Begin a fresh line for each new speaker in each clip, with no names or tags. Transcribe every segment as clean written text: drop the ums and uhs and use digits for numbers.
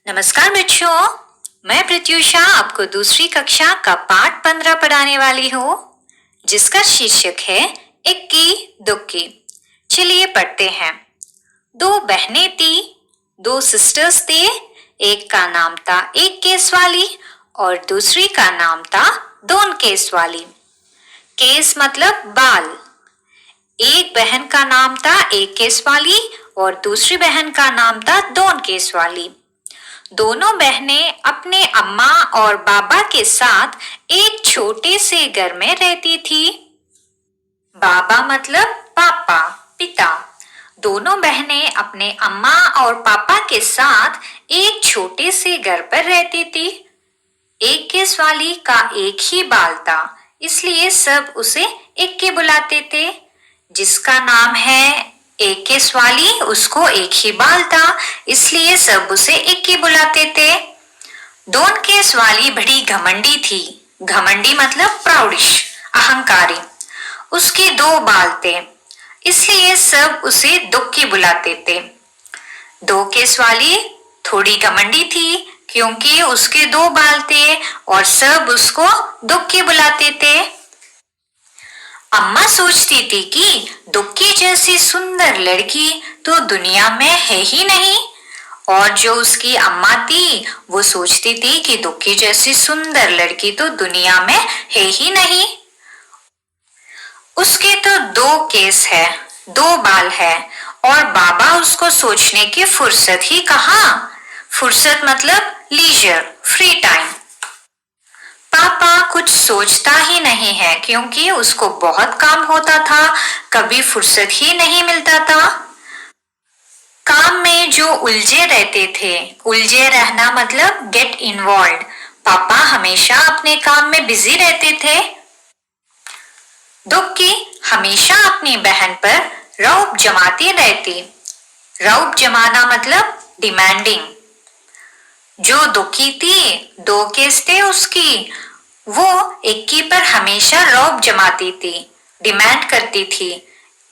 नमस्कार बच्चों, मैं प्रत्युषा आपको दूसरी कक्षा का पाठ 15 पढ़ाने वाली हूँ, जिसका शीर्षक है इक्की दुक्की। चलिए पढ़ते हैं। दो बहनें थी, दो सिस्टर्स थे। एक का नाम था एक केस वाली और दूसरी का नाम था दोन केस वाली। केस मतलब बाल। एक बहन का नाम था एक केस वाली और दूसरी बहन का नाम था दोन केस वाली। दोनों बहनें अपने अम्मा और बाबा के साथ एक छोटे से घर में रहती थी। बाबा मतलब पापा, पिता। दोनों बहनें अपने अम्मा और पापा के साथ एक छोटे से घर पर रहती थी। एक केस वाली का एक ही बाल था, इसलिए सब उसे इक्की बुलाते थे। जिसका नाम है एक केस वाली, उसको एक ही बाल था, इसलिए सब उसे इक्की बुलाते थे। दोन केस वाली बड़ी घमंडी थी। घमंडी मतलब प्राउडिश, अहंकारी। उसके दो बाल थे, इसलिए सब उसे दुक्की बुलाते थे। दो केस वाली थोड़ी घमंडी थी क्योंकि उसके दो बाल थे और सब उसको दुक्की बुलाते थे। अम्मा सोचती थी कि दुक्की जैसी सुंदर लड़की तो दुनिया में है ही नहीं, और जो उसकी अम्मा थी वो सोचती थी कि दुक्की जैसी सुंदर लड़की तो दुनिया में है ही नहीं। उसके तो दो केस है, दो बाल है, और बाबा उसको सोचने की फुर्सत ही कहाँ। फुर्सत मतलब लीजर, फ्री टाइम। पापा कुछ सोचता ही नहीं है क्योंकि उसको बहुत काम होता था, कभी फुर्सत ही नहीं मिलता था। काम में जो उलझे रहते थे, उलझे रहना मतलब गेट इन्वॉल्व। पापा हमेशा अपने काम में बिजी रहते थे। दुक्की हमेशा अपनी बहन पर रौब जमाती रहती। रौब जमाना मतलब डिमांडिंग। जो दुखी थी, दो केस थे उसकी, वो इक्की पर हमेशा रौब जमाती थी, डिमांड करती थी।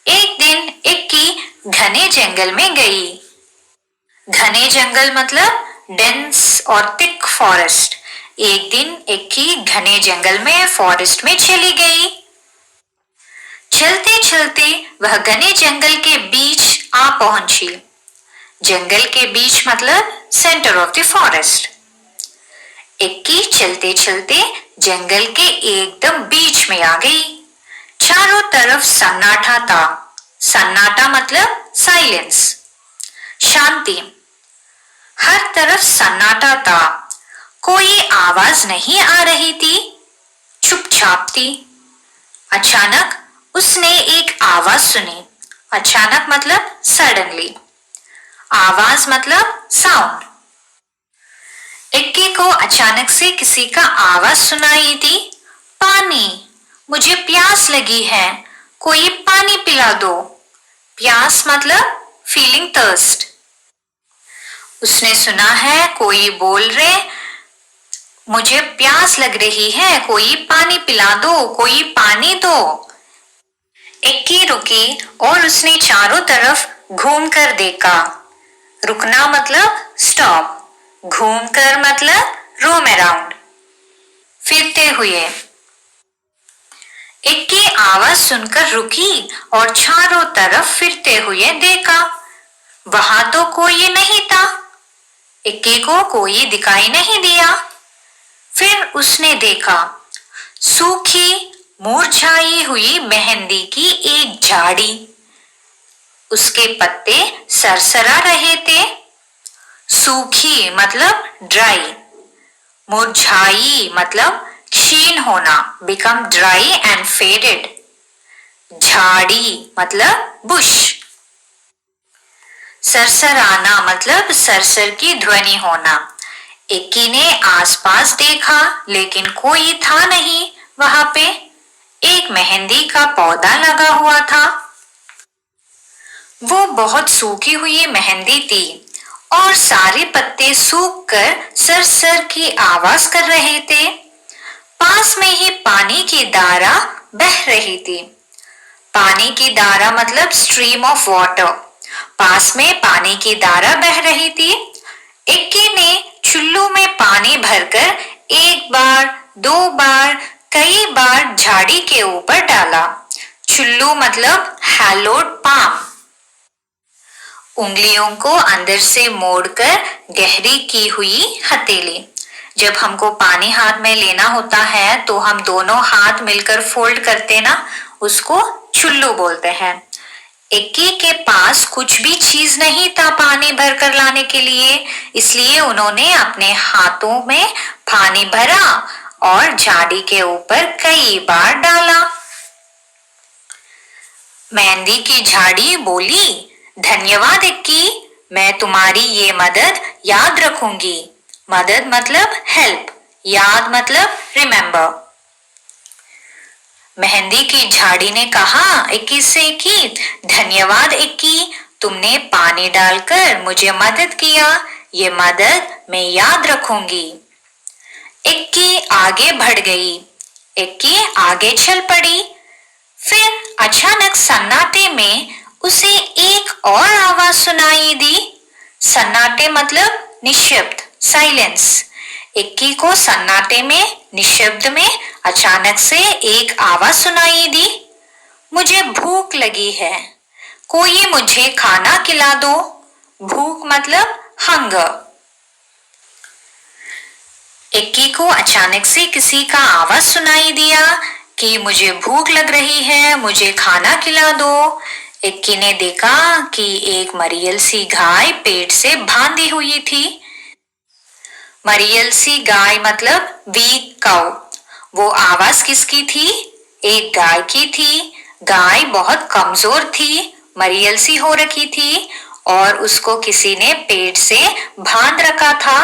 एक दिन इक्की घने जंगल में गई। घने जंगल मतलब डेंस और थिक फॉरेस्ट। एक दिन इक्की घने जंगल में फॉरेस्ट में चली गई। चलते चलते वह घने जंगल के बीच आ पहुंची। जंगल के बीच मतलब सेंटर ऑफ द फॉरेस्ट। इक्की चलते चलते जंगल के एकदम बीच में आ गई। चारों तरफ सन्नाटा था। सन्नाटा मतलब साइलेंस, शांति। हर तरफ सन्नाटा था, कोई आवाज नहीं आ रही थी, चुपचाप थी। अचानक उसने एक आवाज सुनी। अचानक मतलब सडनली। आवाज मतलब साउंड। इक्की को अचानक से किसी का आवाज सुनाई दी। पानी, मुझे प्यास लगी है, कोई पानी पिला दो। प्यास मतलब फीलिंग थर्स्ट। उसने सुना है कोई बोल रहे, मुझे प्यास लग रही है, कोई पानी पिला दो, कोई पानी दो। इक्की रुकी और उसने चारों तरफ घूमकर देखा। रुकना मतलब स्टॉप, घूमकर मतलब रोम अराउंड, फिरते हुए। इक्की आवाज सुनकर रुकी और चारों तरफ फिरते हुए देखा। वहां तो कोई नहीं था। इक्की को कोई दिखाई नहीं दिया। फिर उसने देखा सूखी मुरझाई हुई मेहंदी की एक झाड़ी। उसके पत्ते सरसरा रहे थे। सूखी मतलब ड्राई, मुरझाई मतलब क्षीण होना, बिकम ड्राई एंड फेडेड। झाड़ी मतलब बुश। सरसराना मतलब सरसर की ध्वनि होना। इक्की ने आसपास देखा लेकिन कोई था नहीं वहां पे। एक मेहंदी का पौधा लगा हुआ था। वो बहुत सूखी हुई मेहंदी थी और सारे पत्ते सूखकर सरसर की आवाज कर रहे थे। पास में ही पानी की धारा बह रही थी। पानी की धारा मतलब स्ट्रीम ऑफ वाटर। पास में पानी की धारा बह रही थी। इक्की ने चुल्लू में पानी भरकर एक बार, दो बार, कई बार झाड़ी के ऊपर डाला। चुल्लू मतलब हैलोड पाम। उंगलियों को अंदर से मोड़कर गहरी की हुई हथेली। जब हमको पानी हाथ में लेना होता है तो हम दोनों हाथ मिलकर फोल्ड करते ना, उसको चुल्लू बोलते हैं। इक्की के पास कुछ भी चीज नहीं था पानी भरकर लाने के लिए, इसलिए उन्होंने अपने हाथों में पानी भरा और झाड़ी के ऊपर कई बार डाला। मेहंदी की झाड़ी बोली, धन्यवाद इक्की, मैं तुम्हारी ये मदद याद रखूंगी। मदद मतलब हेल्प, याद मतलब रिमेम्बर। मेहंदी की झाड़ी ने कहा इक्की से कि धन्यवाद इक्की, तुमने पानी डालकर मुझे मदद किया, ये मदद मैं याद रखूंगी। इक्की आगे बढ़ गई। इक्की आगे चल पड़ी। फिर अचानक सन्नाटे में उसे एक और आवाज सुनाई दी। सन्नाटे मतलब निशब्द, साइलेंस। इक्की को सन्नाटे में, निशब्द में अचानक से एक आवाज सुनाई दी, मुझे भूख लगी है, कोई मुझे खाना खिला दो। भूख मतलब हंगर। इक्की को अचानक से किसी का आवाज सुनाई दिया कि मुझे भूख लग रही है, मुझे खाना खिला दो। इक्की ने देखा कि एक मरियल सी गाय पेट से बांधी हुई थी। मरियल सी गाय मतलब वीक काउ। वो आवाज किसकी थी? एक गाय की थी। गाय बहुत कमजोर थी, मरियल सी हो रखी थी और उसको किसी ने पेट से बांध रखा था।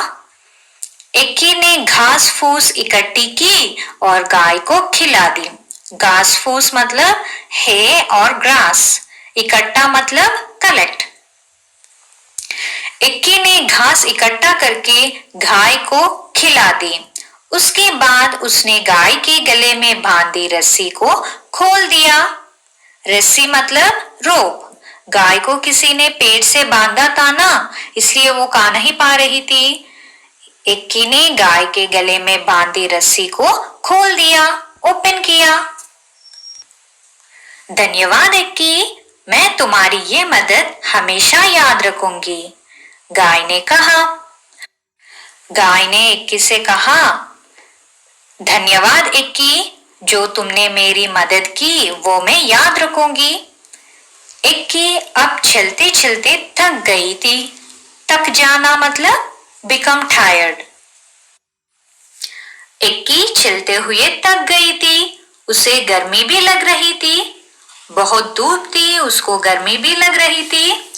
इक्की ने घास फूस इकट्ठी की और गाय को खिला दी। घास फूस मतलब है और ग्रास, इकट्ठा मतलब कलेक्ट। इक्की ने घास इकट्ठा करके गाय को खिला दी। उसके बाद उसने गाय के गले में बांधी रस्सी को खोल दिया। रस्सी मतलब रोप। गाय को किसी ने पेट से बांधा था ना, इसलिए वो खा नहीं पा रही थी। इक्की ने गाय के गले में बांधी रस्सी को खोल दिया, ओपन किया। धन्यवाद इक्की, मैं तुम्हारी ये मदद हमेशा याद रखूंगी, गाय ने कहा। गाय ने इक्की से कहा, धन्यवाद इक्की, जो तुमने मेरी मदद की वो मैं याद रखूंगी। इक्की अब चलते चलते थक गई थी। थक जाना मतलब बिकम टायर्ड। इक्की चलते हुए थक गई थी। उसे गर्मी भी लग रही थी। बहुत धूप थी, उसको गर्मी भी लग रही थी।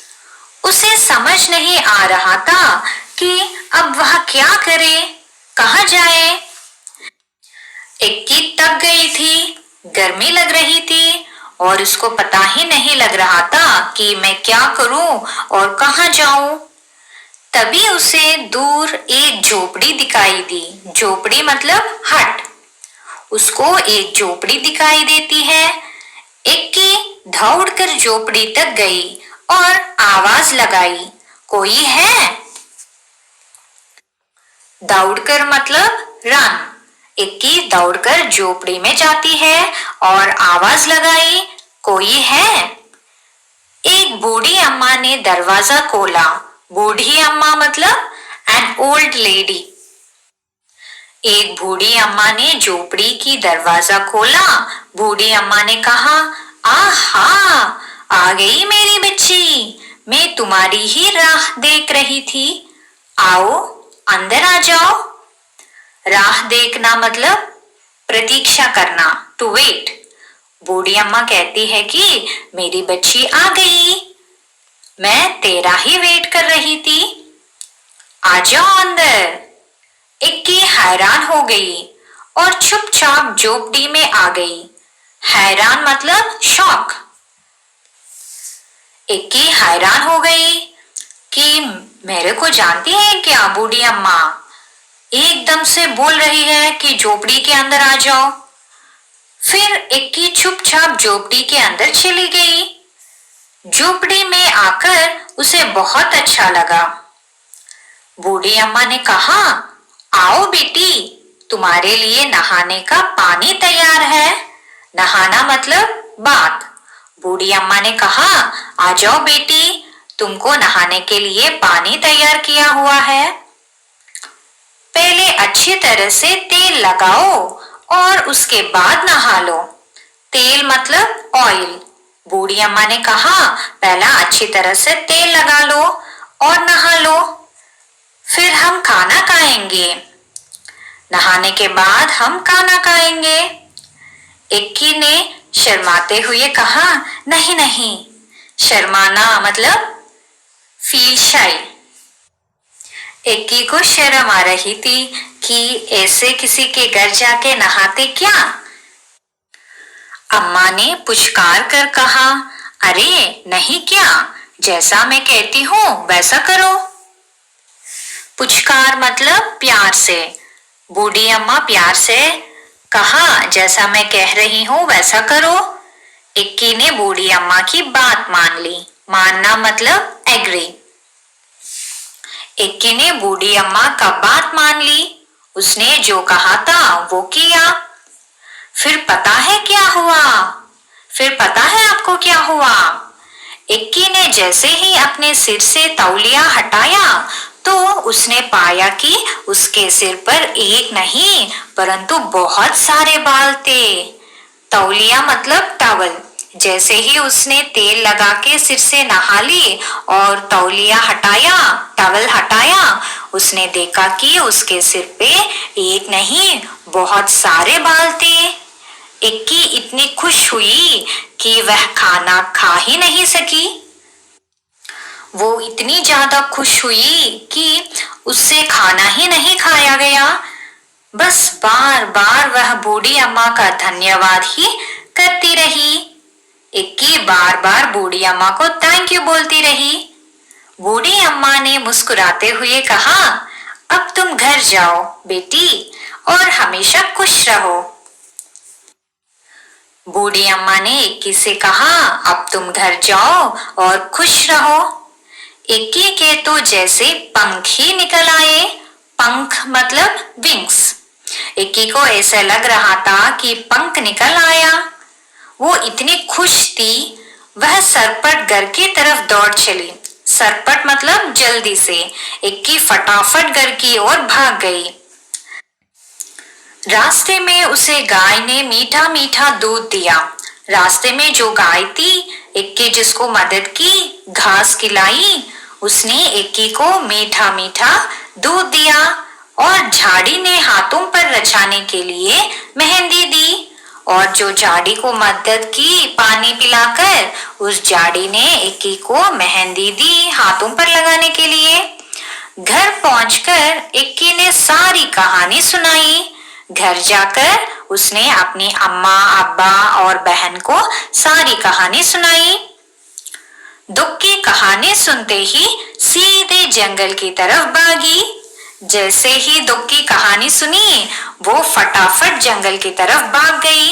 उसे समझ नहीं आ रहा था कि अब वह क्या करे, कहाँ जाए। इक्की थक गई थी, गर्मी लग रही थी और उसको पता ही नहीं लग रहा था कि मैं क्या करूं और कहाँ जाऊं। तभी उसे दूर एक झोपड़ी दिखाई दी। झोपड़ी मतलब हट। उसको एक झोपड़ी दिखाई देती है। इक्की दौड़कर झोपड़ी तक गई और आवाज लगाई, कोई है? दौड़कर मतलब रन। इक्की दौड़कर झोपड़ी में जाती है और आवाज लगाई, कोई है? एक बूढ़ी अम्मा ने दरवाजा खोला। बूढ़ी अम्मा मतलब एन ओल्ड लेडी। एक बूढ़ी अम्मा ने झोपड़ी की दरवाजा खोला। बूढ़ी अम्मा ने कहा, आहा, आ गई मेरी बच्ची, मैं तुम्हारी ही राह देख रही थी, आओ अंदर आ जाओ। राह देखना मतलब प्रतीक्षा करना, टू वेट। बूढ़ी अम्मा कहती है कि मेरी बच्ची आ गई, मैं तेरा ही वेट कर रही थी, आ जाओ अंदर। इक्की हैरान हो गई और चुपचाप झोपड़ी में आ गई। हैरान मतलब शॉक। इक्की हैरान हो गई कि मेरे को जानती है क्या बूढ़ी अम्मा? एकदम से बोल रही है कि झोपड़ी के अंदर आ जाओ। फिर इक्की चुपचाप झोपड़ी के अंदर चली गई। झोपड़ी में आकर उसे बहुत अच्छा लगा। बूढ़ी अम्मा ने कहा, आओ बेटी, तुम्हारे लिए नहाने का पानी तैयार है। नहाना मतलब बात। बूढ़ी अम्मा ने कहा, आ जाओ बेटी, तुमको नहाने के लिए पानी तैयार किया हुआ है। पहले अच्छी तरह से तेल लगाओ और उसके बाद नहा लो। तेल मतलब ऑयल। बूढ़ी अम्मा ने कहा, पहला अच्छी तरह से तेल लगा लो और नहा लो, फिर हम खाना खाएंगे। नहाने के बाद हम खाना खाएंगे। इक्की ने शर्माते हुए कहा, नहीं नहीं, शर्माना मतलब फील शाई। इक्की को शर्म आ रही थी कि ऐसे किसी के घर जाके नहाते क्या। अम्मा ने पुचकार कर कहा, अरे नहीं क्या, जैसा मैं कहती हूँ वैसा करो। पुचकार मतलब प्यार से। बूढ़ी अम्मा प्यार से कहा, जैसा मैं कह रही हूँ वैसा करो। इक्की ने बूढ़ी अम्मा की बात मान ली। मानना मतलब एग्री। इक्की ने बूढ़ी अम्मा का बात मान ली। उसने जो कहा था वो किया। फिर पता है क्या हुआ? फिर पता है आपको क्या हुआ? इक्की ने जैसे ही अपने सिर से तौलिया हटाया तो उसने पाया कि उसके सिर पर एक नहीं परंतु बहुत सारे बाल थे। तौलिया मतलब टॉवल। जैसे ही उसने तेल लगा के सिर से नहा ली और तौलिया हटाया, टॉवल हटाया, उसने देखा कि उसके सिर पे एक नहीं बहुत सारे बाल थे। इक्की इतनी खुश हुई कि वह खाना खा ही नहीं सकी। वो इतनी ज्यादा खुश हुई कि उससे खाना ही नहीं खाया गया। बस बार बार वह बूढ़ी अम्मा का धन्यवाद ही करती रही। इक्की बार बार बूढ़ी अम्मा को थैंक यू बोलती रही। बूढ़ी अम्मा ने मुस्कुराते हुए कहा, अब तुम घर जाओ बेटी और हमेशा खुश रहो। बूढ़ी अम्मा ने इक्की से कहा, अब तुम घर जाओ और खुश रहो। इक्की के तो जैसे पंख ही निकल आए। पंख मतलब विंग्स। इक्की को ऐसा लग रहा था कि पंख निकल आया। वो इतनी खुश थी, वह सरपट घर की तरफ दौड़ चली। सरपट मतलब जल्दी से। इक्की फटाफट घर की ओर भाग गई। रास्ते में उसे गाय ने मीठा मीठा दूध दिया। रास्ते में जो गाय थी, इक्की जिसको मदद की, घास खिलाई, उसने इक्की को मीठा मीठा दूध दिया और झाड़ी ने हाथों पर रचाने के लिए मेहंदी दी। और जो झाड़ी को मदद की पानी पिलाकर, उस झाड़ी ने इक्की को मेहंदी दी हाथों पर लगाने के लिए। घर पहुंचकर इक्की ने सारी कहानी सुनाई। घर जाकर उसने अपनी अम्मा, अब्बा और बहन को सारी कहानी सुनाई। दुख की कहानी सुनते ही सीधे जंगल की तरफ भागी। जैसे ही दुख की कहानी सुनी, वो फटाफट जंगल की तरफ भाग गई।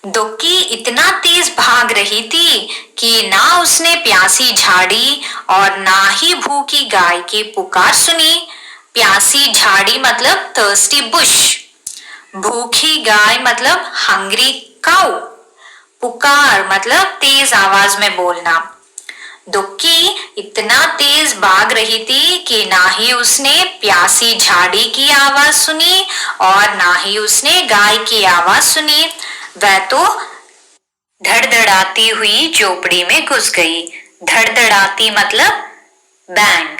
दुक्की इतना तेज भाग रही थी कि ना उसने प्यासी झाड़ी और ना ही भूखी गाय की पुकार सुनी। प्यासी झाड़ी मतलब थर्स्टी बुश, भूखी गाय मतलब हंग्री काऊ, पुकार मतलब तेज आवाज में बोलना। दुक्की इतना तेज भाग रही थी कि ना ही उसने प्यासी झाड़ी की आवाज सुनी और ना ही उसने गाय की आवाज सुनी। वह तो धड़धड़ाती हुई झोपड़ी में घुस गई। धड़धड़ाती मतलब बैंग।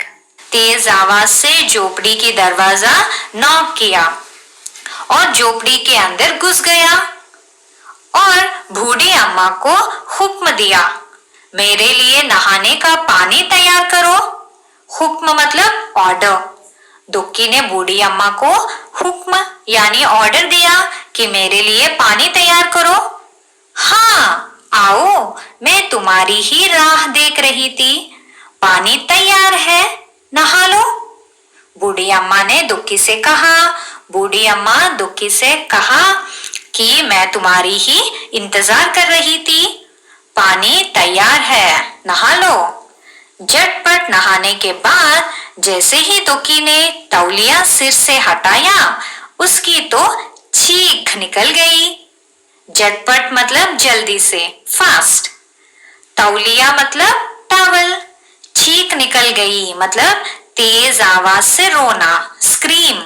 तेज आवाज से झोपड़ी की दरवाजा नॉक किया और झोपड़ी के अंदर घुस गया और बूढ़ी अम्मा को हुक्म दिया, मेरे लिए नहाने का पानी तैयार करो। हुक्म मतलब ऑर्डर। दुक्की ने बूढ़ी अम्मा को हुक्म यानी ऑर्डर दिया कि मेरे लिए पानी तैयार करो। हाँ आओ, मैं तुम्हारी ही राह देख रही थी। पानी तैयार है, नहा लो। बूढ़ी अम्मा ने दुक्की से कहा। बूढ़ी अम्मा दुक्की से कहा कि मैं तुम्हारी ही इंतजार कर रही थी। पानी तैयार है, नहा लो। झटपट नहाने के बाद जैसे ही दुक्की ने तौलिया सिर से हटाया, उसकी तो चीख निकल गई। झटपट मतलब जल्दी से, फास्ट। तौलिया मतलब टॉवल। चीख निकल गई मतलब तेज आवाज से रोना, स्क्रीम।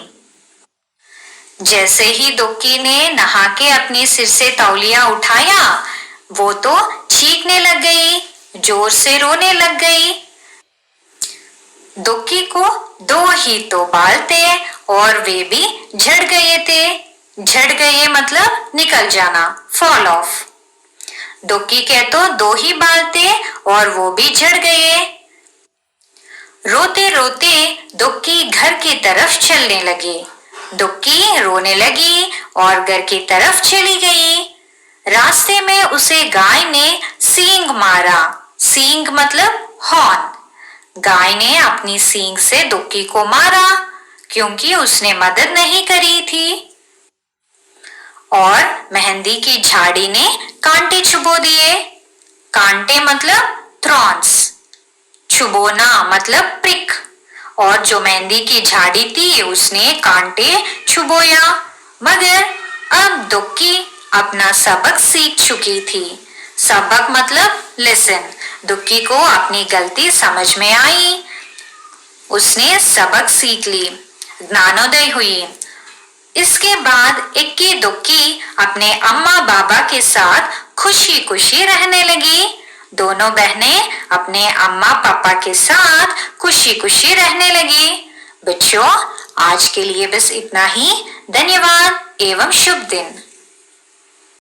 जैसे ही दुक्की ने नहा के अपने सिर से तौलिया उठाया, वो तो चीखने लग गई, जोर से रोने लग गई। दुक्की को 2 ही तो बाल थे और वे भी झड़ गए थे। झड़ गए मतलब निकल जाना, फॉल ऑफ। दुक्की के तो 2 ही बाल थे और वो भी झड़ गए। रोते रोते दुक्की घर की तरफ चलने लगी। दुक्की रोने लगी और घर की तरफ चली गई। रास्ते में उसे गाय ने सींग मारा। सींग मतलब हॉर्न। गाय ने अपनी सींग से दुक्की को मारा क्योंकि उसने मदद नहीं करी थी। और मेहंदी की झाड़ी ने कांटे चुबो दिए। कांटे मतलब थ्रॉन्स। चुबोना मतलब प्रिक। और जो मेहंदी की झाड़ी थी उसने कांटे चुबोया। मगर अब दुक्की अपना सबक सीख चुकी थी। सबक मतलब लेसन। दुक्की को अपनी गलती समझ में आई। उसने सबक सीख ली, ज्ञानोदय हुई। इसके बाद इक्की दुक्की अपने अम्मा बाबा के साथ खुशी खुशी रहने लगी। दोनों बहनें अपने अम्मा पापा के साथ खुशी खुशी रहने लगी। बच्चों, आज के लिए बस इतना ही। धन्यवाद एवं शुभ दिन।